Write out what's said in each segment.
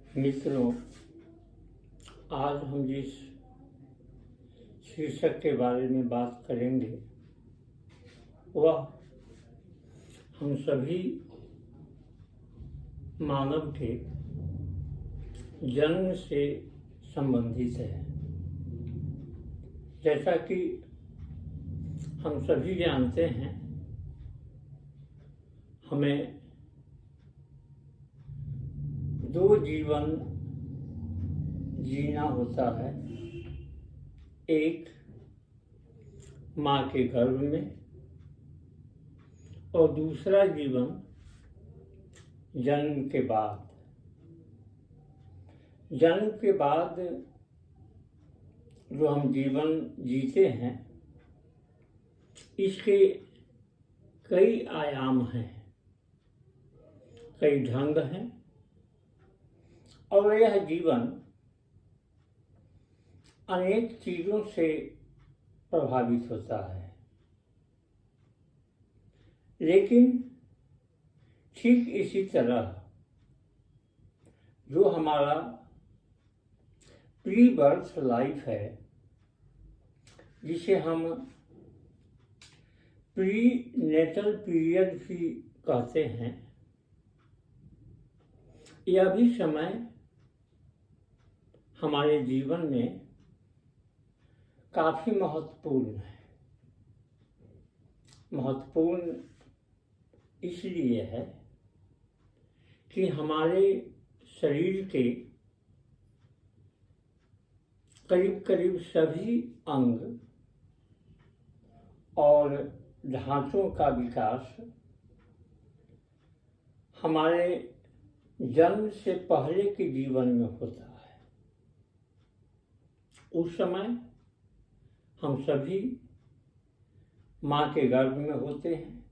मित्रों, आज हम जिस शीर्षक के बारे में बात करेंगे वह हम सभी मानव के जन्म से संबंधित है। जैसा कि हम सभी जानते हैं, हमें दो जीवन जीना होता है, एक माँ के गर्भ में और दूसरा जीवन जन्म के बाद। जन्म के बाद जो हम जीवन जीते हैं, इसके कई आयाम हैं, कई ढंग हैं और यह जीवन अनेक चीज़ों से प्रभावित होता है। लेकिन ठीक इसी तरह जो हमारा प्री बर्थ लाइफ है, जिसे हम प्री नेटल पीरियड भी कहते हैं, यह भी समय हमारे जीवन में काफ़ी महत्वपूर्ण है। महत्वपूर्ण इसलिए है कि हमारे शरीर के करीब करीब सभी अंग और ढांचों का विकास हमारे जन्म से पहले के जीवन में होता है। उस समय हम सभी माँ के गर्भ में होते हैं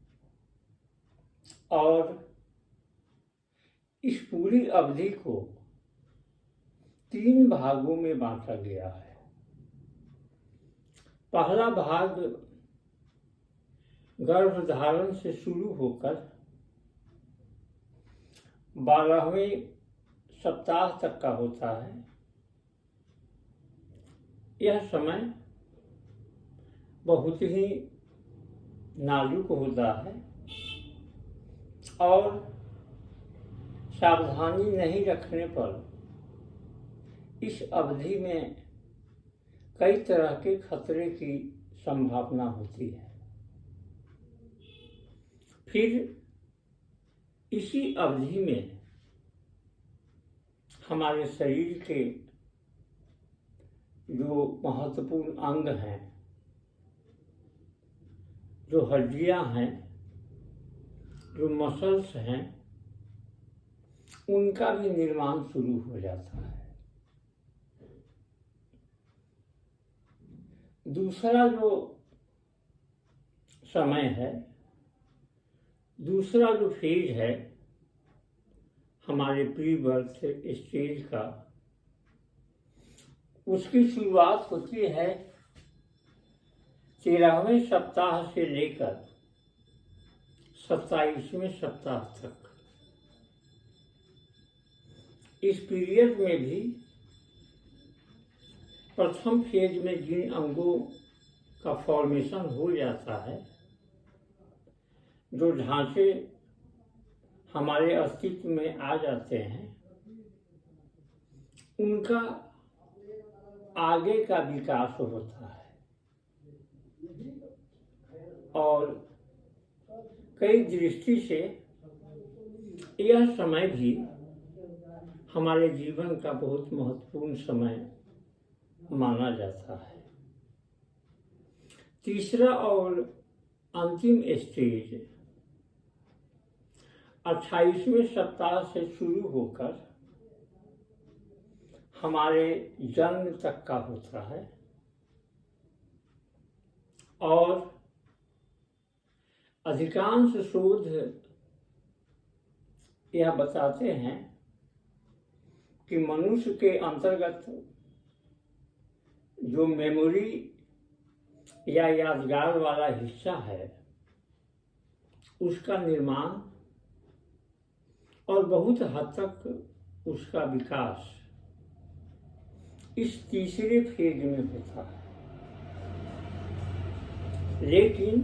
और इस पूरी अवधि को 3 भागों में बांटा गया है। पहला भाग गर्भधारण से शुरू होकर 12वें सप्ताह तक का होता है। यह समय बहुत ही नाजुक होता है और सावधानी नहीं रखने पर इस अवधि में कई तरह के खतरे की संभावना होती है। फिर इसी अवधि में हमारे शरीर के जो महत्वपूर्ण अंग हैं, जो हड्डियां हैं, जो मसल्स हैं, उनका भी निर्माण शुरू हो जाता है। दूसरा जो समय है, दूसरा जो फेज है हमारे प्री बर्थ स्टेज का, उसकी शुरुआत होती है 13वें सप्ताह से लेकर 27वें सप्ताह तक। इस पीरियड में भी प्रथम फेज में जिन अंगों का फॉर्मेशन हो जाता है, जो ढांचे हमारे अस्तित्व में आ जाते हैं, उनका आगे का विकास होता है और कई दृष्टि से यह समय भी हमारे जीवन का बहुत महत्वपूर्ण समय माना जाता है। तीसरा और अंतिम स्टेज 28वें सप्ताह से शुरू होकर हमारे जन्म तक का होता है और अधिकांश शोध यह बताते हैं कि मनुष्य के अंतर्गत जो मेमोरी या यादगार वाला हिस्सा है, उसका निर्माण और बहुत हद तक उसका विकास इस तीसरे फेज में होता है। लेकिन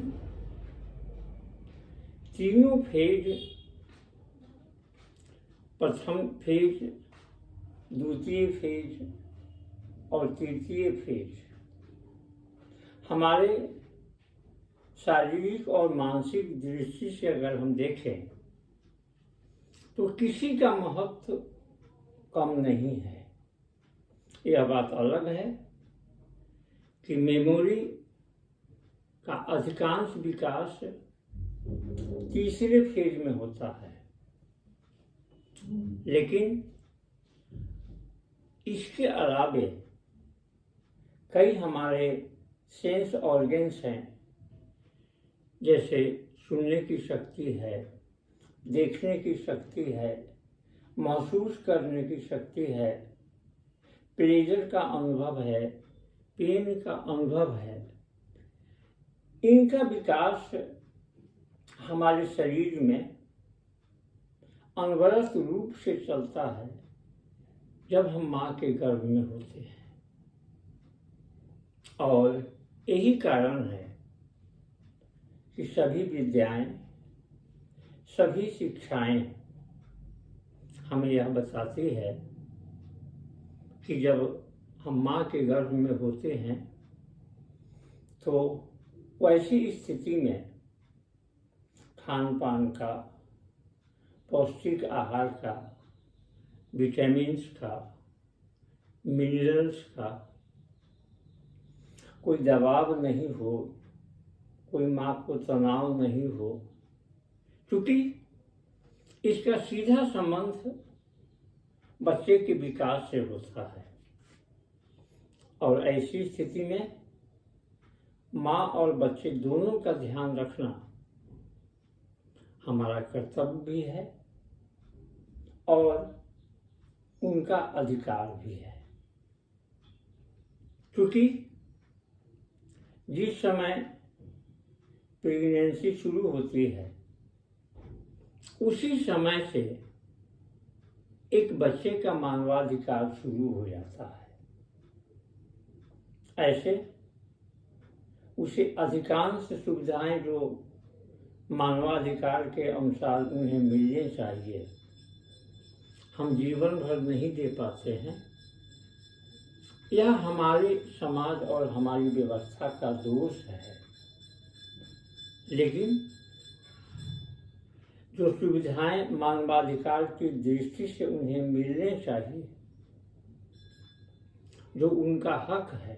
तीनों फेज, प्रथम फेज, द्वितीय फेज और तृतीय फेज, हमारे शारीरिक और मानसिक दृष्टि से अगर हम देखें तो किसी का महत्व कम नहीं है। यह बात अलग है कि मेमोरी का अधिकांश विकास तीसरे फेज में होता है, लेकिन इसके अलावे कई हमारे सेंस ऑर्गन्स हैं, जैसे सुनने की शक्ति है, देखने की शक्ति है, महसूस करने की शक्ति है, प्लेजर का अनुभव है, पेन का अनुभव है। इनका विकास हमारे शरीर में अनवरत रूप से चलता है जब हम माँ के गर्भ में होते हैं। और यही कारण है कि सभी विद्याएं, सभी शिक्षाएं हमें यह बताती है कि जब हम माँ के गर्भ में होते हैं तो वैसी स्थिति में खान पान का, पौष्टिक आहार का, विटामिन्स का, मिनरल्स का कोई दबाव नहीं हो, कोई माँ को तनाव नहीं हो, क्योंकि इसका सीधा संबंध बच्चे के विकास से होता है। और ऐसी स्थिति में माँ और बच्चे दोनों का ध्यान रखना हमारा कर्तव्य भी है और उनका अधिकार भी है, क्योंकि जिस समय प्रेगनेंसी शुरू होती है उसी समय से एक बच्चे का मानवाधिकार शुरू हो जाता है। ऐसे उसे अधिकांश सुविधाएं जो मानवाधिकार के अनुसार उन्हें मिलने चाहिए, हम जीवन भर नहीं दे पाते हैं। यह हमारे समाज और हमारी व्यवस्था का दोष है। लेकिन जो सुविधाएं मानवाधिकार की दृष्टि से उन्हें मिलने चाहिए, जो उनका हक है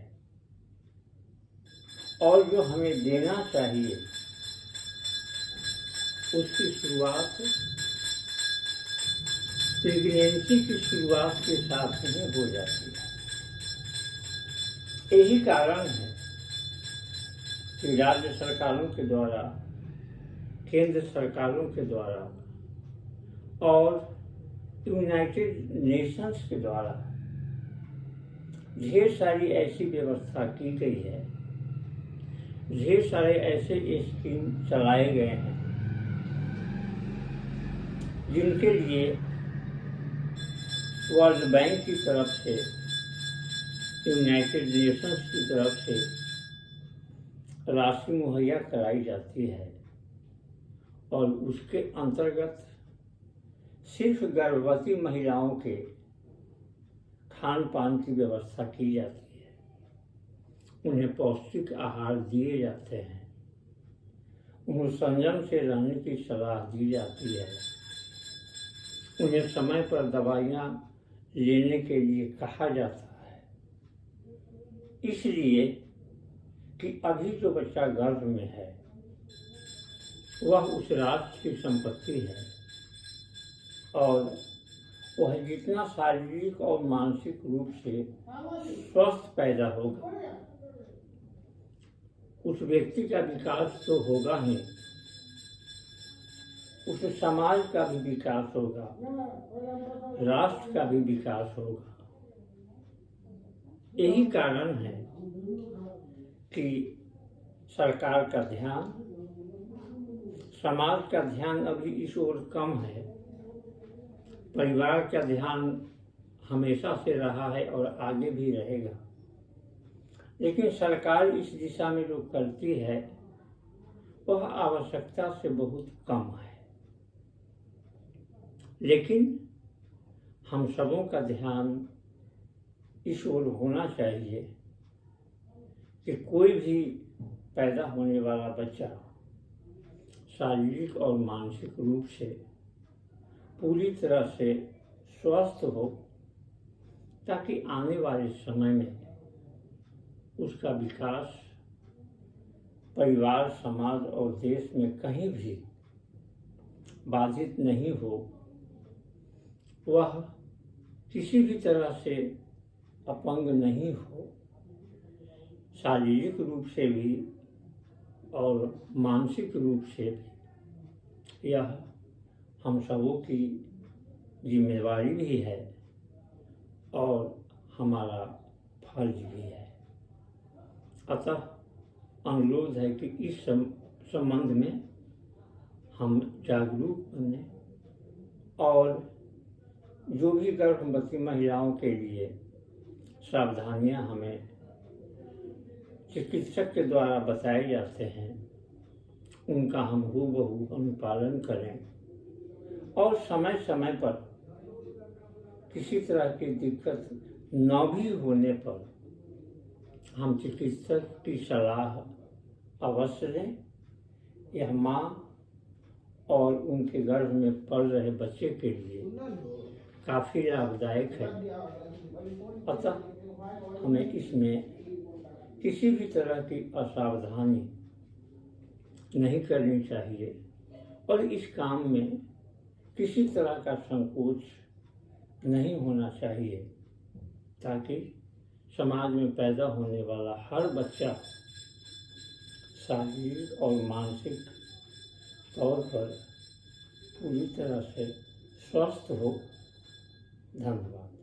और जो हमें देना चाहिए, उसकी शुरुआत प्रेगनेंसी की शुरुआत के साथ ही हो जाती है। यही कारण है कि राज्य सरकारों के द्वारा, केंद्र सरकारों के द्वारा और यूनाइटेड नेशंस के द्वारा ढेर सारी ऐसी व्यवस्था की गई है, ढेर सारे ऐसे स्कीम चलाए गए हैं जिनके लिए वर्ल्ड बैंक की तरफ से, यूनाइटेड नेशंस की तरफ से राशि मुहैया कराई जाती है और उसके अंतर्गत सिर्फ गर्भवती महिलाओं के खान पान की व्यवस्था की जाती है। उन्हें पौष्टिक आहार दिए जाते हैं, उन्हें संयम से रहने की सलाह दी जाती है, उन्हें समय पर दवाइयाँ लेने के लिए कहा जाता है, इसलिए कि अभी जो बच्चा गर्भ में है वह उस राष्ट्र की संपत्ति है और वह जितना शारीरिक और मानसिक रूप से स्वस्थ पैदा होगा, उस व्यक्ति का विकास तो होगा ही, उस समाज का भी विकास होगा, राष्ट्र का भी विकास होगा। यही कारण है कि सरकार का ध्यान, समाज का ध्यान अभी इस ओर कम है, परिवार का ध्यान हमेशा से रहा है और आगे भी रहेगा, लेकिन सरकार इस दिशा में जो करती है वह आवश्यकता से बहुत कम है। लेकिन हम सबों का ध्यान इस ओर होना चाहिए कि कोई भी पैदा होने वाला बच्चा शारीरिक और मानसिक रूप से पूरी तरह से स्वस्थ हो, ताकि आने वाले समय में उसका विकास परिवार, समाज और देश में कहीं भी बाधित नहीं हो, वह किसी भी तरह से अपंग नहीं हो, शारीरिक रूप से भी और मानसिक रूप से भी। यह हम सबों की जिम्मेवारी भी है और हमारा फर्ज भी है। अतः अनुरोध है कि इस संबंध में हम जागरूक बने और जो भी गर्भवती महिलाओं के लिए सावधानियां हमें चिकित्सक के द्वारा बताए जाते हैं, उनका हम हूबहू अनुपालन करें और समय समय पर किसी तरह की दिक्कत न भी होने पर हम चिकित्सक की सलाह अवश्य लें। यह माँ और उनके गर्भ में पल रहे बच्चे के लिए काफ़ी लाभदायक है। अतः हमें इसमें किसी भी तरह की असावधानी नहीं करनी चाहिए और इस काम में किसी तरह का संकोच नहीं होना चाहिए, ताकि समाज में पैदा होने वाला हर बच्चा शारीरिक और मानसिक तौर पर पूरी तरह से स्वस्थ हो। धन्यवाद।